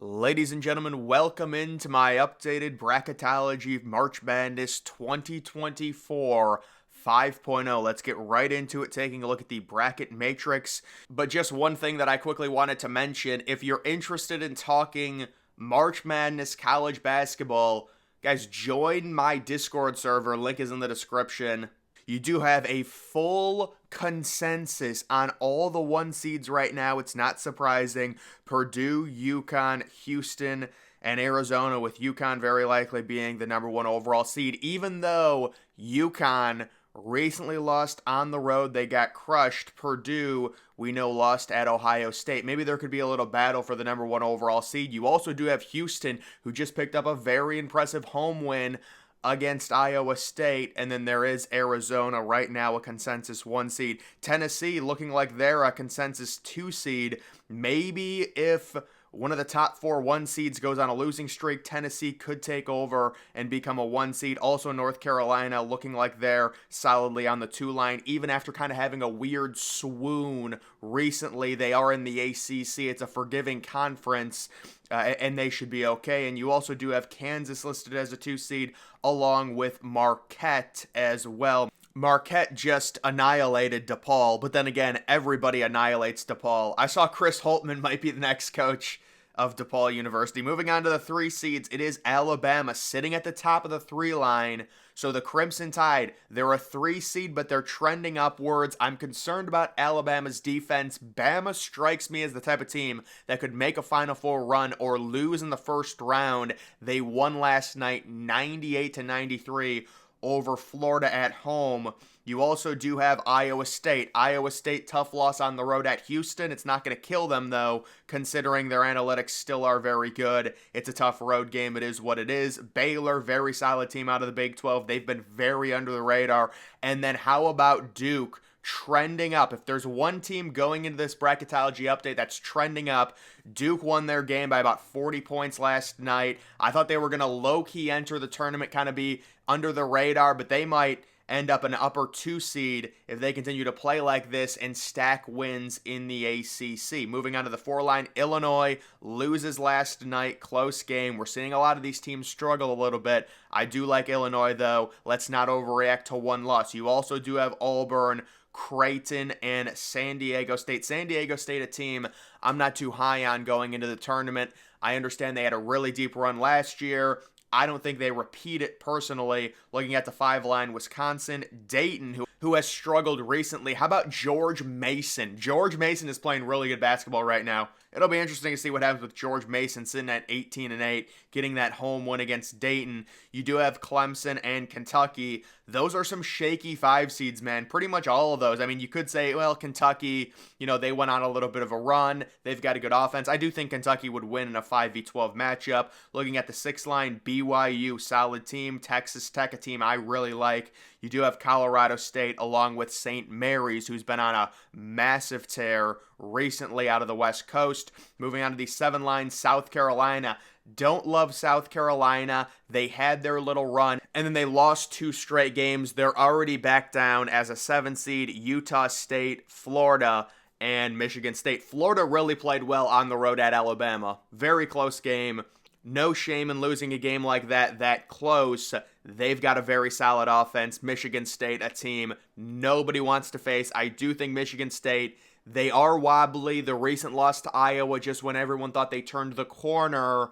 Ladies and gentlemen, welcome into my updated bracketology March Madness 2024 5.0. Let's get right into it, taking a look at the bracket matrix. But just one thing that I quickly wanted to mention, if you're interested in talking March Madness college basketball, guys, join my Discord server. Link is in the description. You do have a full consensus on all the one seeds right now. It's not surprising. Purdue, UConn, Houston, and Arizona, with UConn very likely being the number one overall seed. Even though UConn recently lost on the road, they got crushed. Purdue, we know, lost at Ohio State. Maybe there could be a little battle for the number one overall seed. You also do have Houston, who just picked up a very impressive home win against Iowa State, and then there is Arizona right now, a consensus 1 seed. Tennessee looking like they're a consensus 2 seed. Maybe if one of the top 4 1 seeds goes on a losing streak, Tennessee could take over and become a 1 seed. Also, North Carolina looking like they're solidly on the 2 line, even after kind of having a weird swoon recently. They are in the ACC. It's a forgiving conference, and they should be okay. And you also do have Kansas listed as a 2 seed, along with Marquette as well. Marquette just annihilated DePaul, but then again, everybody annihilates DePaul. I saw Chris Holtmann might be the next coach of DePaul University. Moving on to the 3 seeds, it is Alabama sitting at the top of the 3 line. So the Crimson Tide, they're a 3 seed, but they're trending upwards. I'm concerned about Alabama's defense. Bama strikes me as the type of team that could make a Final Four run or lose in the first round. They won last night 98-93 over Florida at home. You also do have Iowa State. Iowa State, tough loss on the road at Houston. It's not going to kill them, though, considering their analytics still are very good. It's a tough road game. It is what it is. Baylor, very solid team out of the Big 12. They've been very under the radar. And then how about Duke? Trending up. If there's one team going into this bracketology update that's trending up, Duke won their game by about 40 points last night. I thought they were going to low-key enter the tournament, kind of be under the radar, but they might end up an upper 2 seed if they continue to play like this and stack wins in the ACC. Moving on to the 4 line, Illinois loses last night, close game. We're seeing a lot of these teams struggle a little bit. I do like Illinois, though. Let's not overreact to one loss. You also do have Auburn, Creighton, and San Diego State. San Diego State, a team I'm not too high on going into the tournament. I understand they had a really deep run last year. I don't think they repeat it personally. Looking at the 5 line, Wisconsin, Dayton, who has struggled recently. How about George Mason? George Mason is playing really good basketball right now. It'll be interesting to see what happens with George Mason sitting at 18-8, getting that home win against Dayton. You do have Clemson and Kentucky. Those are some shaky 5 seeds, man. Pretty much all of those. I mean, you could say, well, Kentucky, they went on a little bit of a run. They've got a good offense. I do think Kentucky would win in a 5v12 matchup. Looking at the 6 line, BYU, solid team. Texas Tech, a team I really like. You do have Colorado State along with St. Mary's, who's been on a massive tear recently out of the West Coast. Moving on to the 7 line, South Carolina. Don't love South Carolina. They had their little run, and then they lost 2 straight games. They're already back down as a 7 seed. Utah State, Florida, and Michigan State. Florida really played well on the road at Alabama. Very close game. No shame in losing a game like that close. They've got a very solid offense. Michigan State, a team nobody wants to face. I do think Michigan State, they are wobbly. The recent loss to Iowa, just when everyone thought they turned the corner.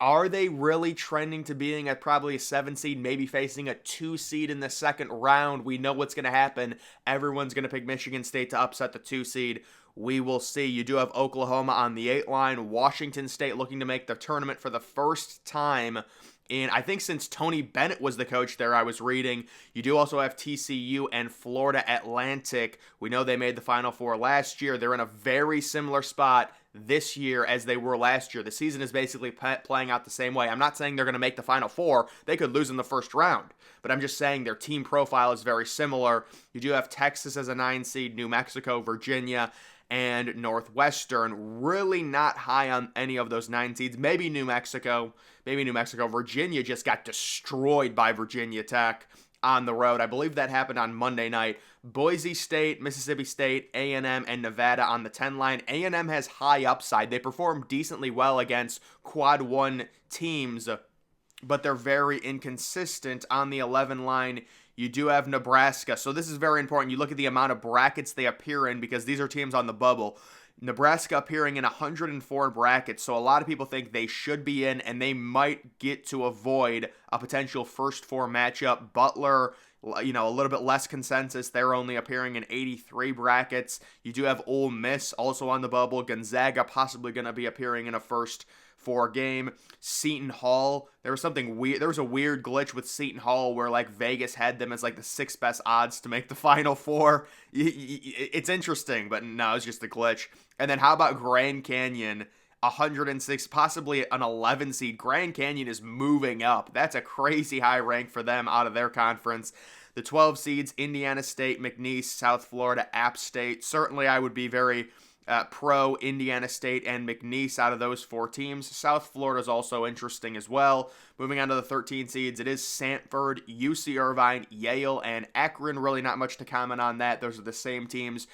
Are they really trending to being at probably a 7 seed, maybe facing a 2 seed in the second round? We know what's going to happen. Everyone's going to pick Michigan State to upset the 2 seed. We will see. You do have Oklahoma on the 8 line. Washington State looking to make the tournament for the first time I think since Tony Bennett was the coach there, I was reading. You do also have TCU and Florida Atlantic. We know they made the Final Four last year. They're in a very similar spot this year as they were last year. The season is basically playing out the same way. I'm not saying they're going to make the Final Four. They could lose in the first round. But I'm just saying their team profile is very similar. You do have Texas as a 9 seed, New Mexico, Virginia, and Northwestern. Really not high on any of those 9 seeds. Maybe New Mexico. Virginia just got destroyed by Virginia Tech. on the road. I believe that happened on Monday night. Boise State, Mississippi State, A&M, and Nevada on the 10 line. A&M has high upside. They perform decently well against quad 1 teams, but they're very inconsistent on the 11 line. You do have Nebraska. So this is very important. You look at the amount of brackets they appear in because these are teams on the bubble. Nebraska appearing in 104 brackets, so a lot of people think they should be in, and they might get to avoid a potential first 4 matchup. Butler, a little bit less consensus. They're only appearing in 83 brackets. You do have Ole Miss also on the bubble. Gonzaga possibly going to be appearing in a first 4 game. Seton Hall, there was something weird. There was a weird glitch with Seton Hall where like Vegas had them as like the 6th best odds to make the Final Four. It's interesting, but no, it's just a glitch. And then how about Grand Canyon? 106, possibly an 11 seed. Grand Canyon is moving up. That's a crazy high rank for them out of their conference. The 12 seeds, Indiana State, McNeese, South Florida, App State. Certainly I would be very pro Indiana State and McNeese out of those 4 teams. South Florida is also interesting as well. Moving on to the 13 seeds, it is Samford, UC Irvine, Yale, and Akron. Really not much to comment on that. Those are the same teams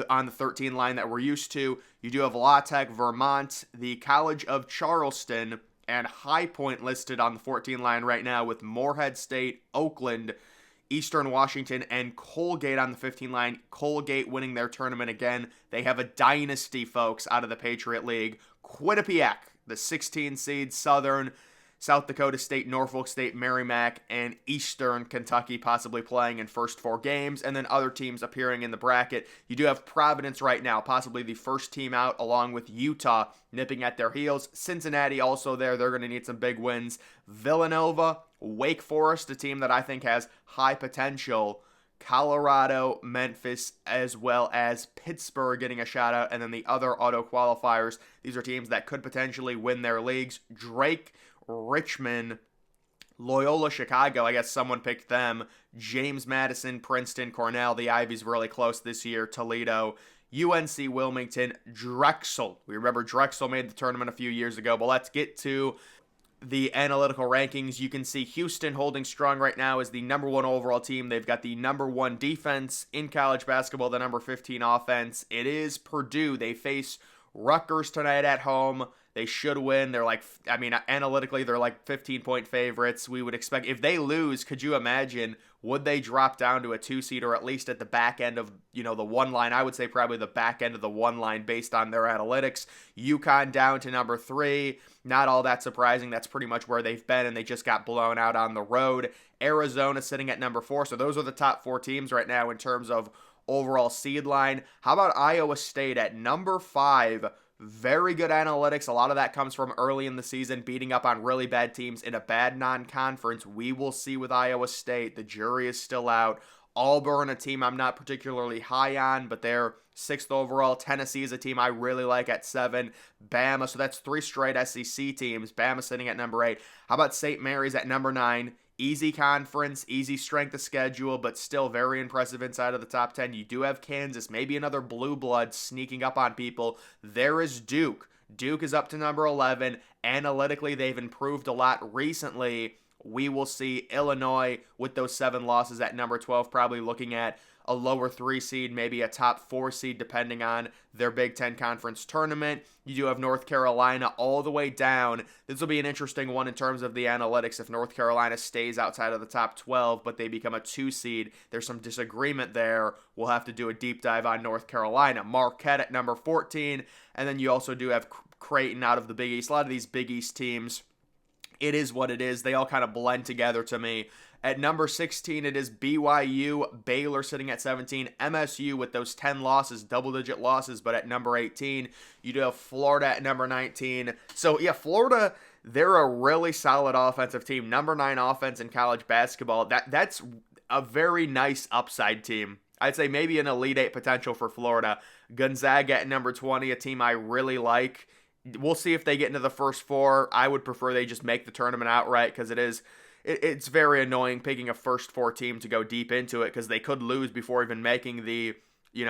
on the 13 line that we're used to. You do have La Tech, Vermont, the College of Charleston, and High Point listed on the 14 line right now with Morehead State, Oakland, Eastern Washington, and Colgate on the 15 line. Colgate winning their tournament again. They have a dynasty, folks, out of the Patriot League. Quinnipiac, the 16 seed, Southern, South Dakota State, Norfolk State, Merrimack, and Eastern Kentucky possibly playing in first 4 games, and then other teams appearing in the bracket. You do have Providence right now, possibly the first team out, along with Utah nipping at their heels. Cincinnati also there. They're going to need some big wins. Villanova, Wake Forest, a team that I think has high potential. Colorado, Memphis, as well as Pittsburgh getting a shout out, and then the other auto qualifiers. These are teams that could potentially win their leagues. Drake, Richmond, Loyola Chicago, I guess someone picked them. James Madison, Princeton, Cornell, the Ivy's really close this year. Toledo, UNC Wilmington, Drexel. We remember Drexel made the tournament a few years ago, but let's get to the analytical rankings. You can see Houston holding strong right now as the number 1 overall team. They've got the number 1 defense in college basketball, the number 15 offense. It is Purdue. They face Rutgers tonight at home. They should win. They're analytically, they're like 15-point favorites. We would expect, if they lose, could you imagine, would they drop down to a 2 seed or at least at the back end of, the 1 line? I would say probably the back end of the 1 line based on their analytics. UConn down to number 3. Not all that surprising. That's pretty much where they've been, and they just got blown out on the road. Arizona sitting at number 4. So those are the top 4 teams right now in terms of overall seed line. How about Iowa State at number 5? Very good analytics. A lot of that comes from early in the season, beating up on really bad teams in a bad non-conference. We will see with Iowa State. The jury is still out. Auburn, a team I'm not particularly high on, but they're 6th overall. Tennessee is a team I really like at 7. Bama, so that's 3 straight SEC teams. Bama sitting at number 8. How about St. Mary's at number 9? Easy conference, easy strength of schedule, but still very impressive inside of the top 10. You do have Kansas, maybe another blue blood sneaking up on people. There is Duke. Duke is up to number 11. Analytically, they've improved a lot recently. We will see Illinois with those 7 losses at number 12, probably looking at a lower 3 seed, maybe a top 4 seed, depending on their Big Ten Conference tournament. You do have North Carolina all the way down. This will be an interesting one in terms of the analytics. If North Carolina stays outside of the top 12, but they become a 2 seed, there's some disagreement there. We'll have to do a deep dive on North Carolina. Marquette at number 14, and then you also do have Creighton out of the Big East. A lot of these Big East teams, it is what it is. They all kind of blend together to me. At number 16, it is BYU, Baylor sitting at 17, MSU with those 10 losses, double-digit losses, but at number 18, you do have Florida at number 19. So, yeah, Florida, they're a really solid offensive team. Number 9 offense in college basketball. That's a very nice upside team. I'd say maybe an Elite 8 potential for Florida. Gonzaga at number 20, a team I really like. We'll see if they get into the first 4. I would prefer they just make the tournament outright because it's very annoying picking a first 4 team to go deep into it because they could lose before even making the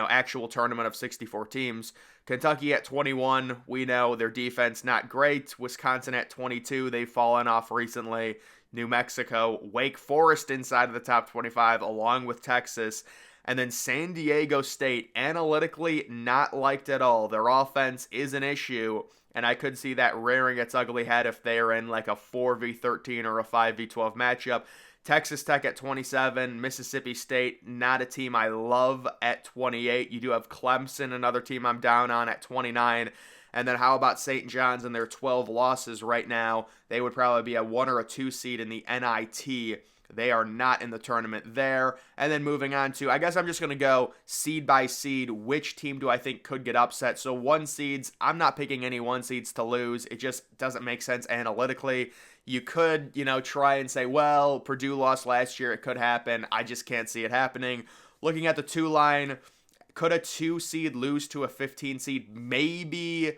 actual tournament of 64 teams. Kentucky at 21, we know their defense not great. Wisconsin at 22, they've fallen off recently. New Mexico, Wake Forest inside of the top 25, along with Texas. And then San Diego State, analytically not liked at all. Their offense is an issue, and I could see that rearing its ugly head if they are in like a 4v13 or a 5v12 matchup. Texas Tech at 27, Mississippi State, not a team I love at 28. You do have Clemson, another team I'm down on at 29. And then how about St. John's and their 12 losses right now? They would probably be a 1 or a 2 seed in the NIT. They are not in the tournament there. And then moving on to, I guess I'm just going to go seed by seed. Which team do I think could get upset? So 1 seeds, I'm not picking any 1 seeds to lose. It just doesn't make sense analytically. You could, try and say, well, Purdue lost last year. It could happen. I just can't see it happening. Looking at the 2 line, could a 2 seed lose to a 15 seed? Maybe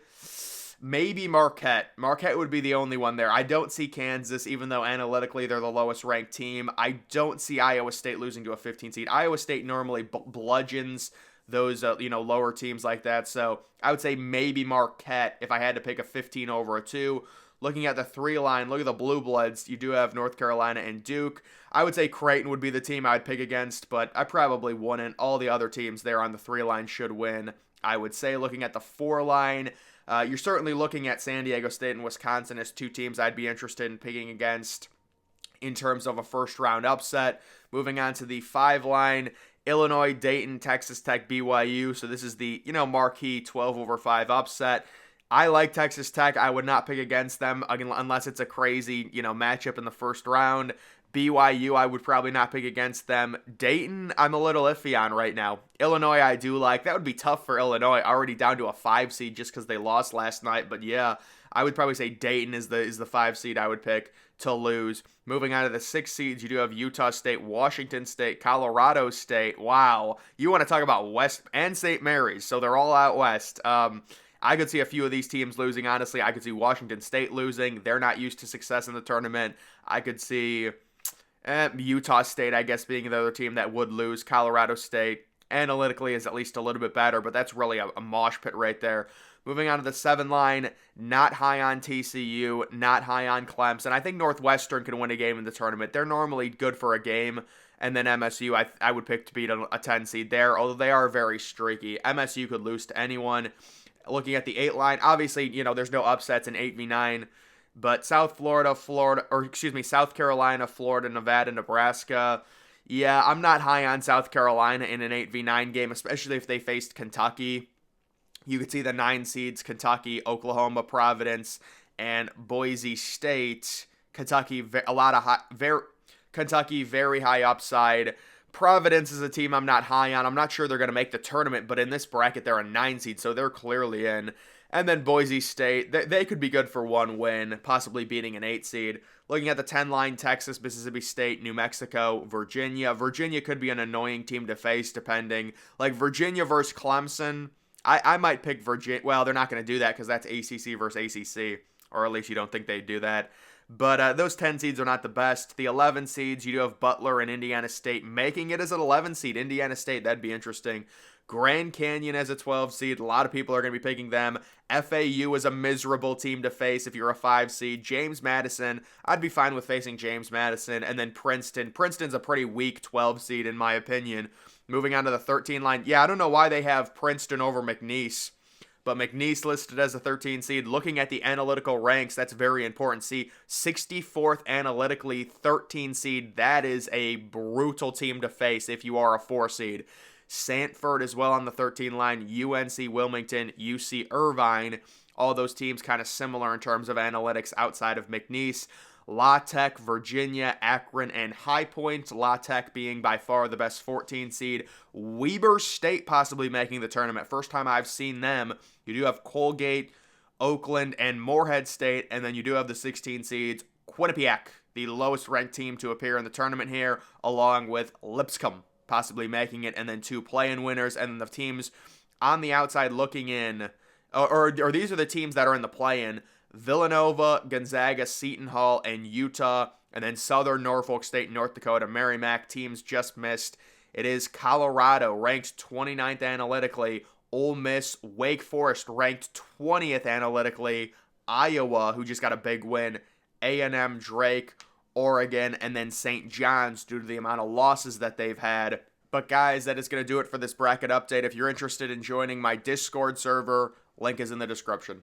Marquette. Marquette would be the only one there. I don't see Kansas, even though analytically they're the lowest ranked team. I don't see Iowa State losing to a 15 seed. Iowa State normally bludgeons those, lower teams like that. So I would say maybe Marquette if I had to pick a 15 over a 2. Looking at the 3 line, look at the Blue Bloods. You do have North Carolina and Duke. I would say Creighton would be the team I'd pick against, but I probably wouldn't. All the other teams there on the 3 line should win. I would say looking at the 4 line, you're certainly looking at San Diego State and Wisconsin as 2 teams I'd be interested in picking against in terms of a first-round upset. Moving on to the 5 line, Illinois, Dayton, Texas Tech, BYU. So this is the, marquee 12 over 5 upset. I like Texas Tech. I would not pick against them unless it's a crazy, matchup in the first round. BYU, I would probably not pick against them. Dayton, I'm a little iffy on right now. Illinois, I do like. That would be tough for Illinois, already down to a 5 seed just because they lost last night. But yeah, I would probably say Dayton is the 5 seed I would pick to lose. Moving on to the 6 seeds, you do have Utah State, Washington State, Colorado State. Wow, you want to talk about West and St. Mary's, so they're all out west. I could see a few of these teams losing, honestly. I could see Washington State losing. They're not used to success in the tournament. I could see Utah State, I guess, being the other team that would lose. Colorado State, analytically, is at least a little bit better, but that's really a mosh pit right there. Moving on to the 7 line, not high on TCU, not high on Clemson. I think Northwestern can win a game in the tournament. They're normally good for a game. And then MSU, I would pick to beat a 10 seed there, although they are very streaky. MSU could lose to anyone. Looking at the 8 line, obviously, there's no upsets in 8v9, but South Carolina, Florida, Nevada, Nebraska. Yeah, I'm not high on South Carolina in an 8v9 game, especially if they faced Kentucky. You could see the 9 seeds, Kentucky, Oklahoma, Providence, and Boise State. Kentucky, Kentucky, very high upside. Providence is a team I'm not high on. I'm not sure they're going to make the tournament, but in this bracket, they're a 9 seed, so they're clearly in. And then Boise State, they could be good for 1 win, possibly beating an 8 seed. Looking at the 10 line, Texas, Mississippi State, New Mexico, Virginia. Virginia could be an annoying team to face, depending. Like Virginia versus Clemson, I might pick Virginia. Well, they're not going to do that because that's ACC versus ACC, or at least you don't think they'd do that. But those 10 seeds are not the best. The 11 seeds, you do have Butler and Indiana State making it as an 11 seed. Indiana State, that'd be interesting. Grand Canyon as a 12 seed. A lot of people are going to be picking them. FAU is a miserable team to face if you're a 5 seed. James Madison, I'd be fine with facing James Madison. And then Princeton. Princeton's a pretty weak 12 seed in my opinion. Moving on to the 13 line. Yeah, I don't know why they have Princeton over McNeese. But McNeese listed as a 13 seed. Looking at the analytical ranks, that's very important. See, 64th analytically, 13 seed. That is a brutal team to face if you are a 4 seed. Sanford as well on the 13 line. UNC Wilmington, UC Irvine. All those teams kind of similar in terms of analytics outside of McNeese. La Tech, Virginia, Akron, and High Point. La Tech being by far the best 14 seed. Weber State possibly making the tournament. First time I've seen them. You do have Colgate, Oakland, and Morehead State. And then you do have the 16 seeds. Quinnipiac, the lowest ranked team to appear in the tournament here, along with Lipscomb possibly making it. And then 2 play-in winners. And then the teams on the outside looking in, or these are the teams that are in the play-in. Villanova, Gonzaga, Seton Hall, and Utah, and then Southern Norfolk State, North Dakota, Merrimack teams just missed. It is Colorado, ranked 29th analytically. Ole Miss, Wake Forest, ranked 20th analytically. Iowa, who just got a big win. A&M, Drake, Oregon, and then St. John's due to the amount of losses that they've had. But guys, that is going to do it for this bracket update. If you're interested in joining my Discord server, link is in the description.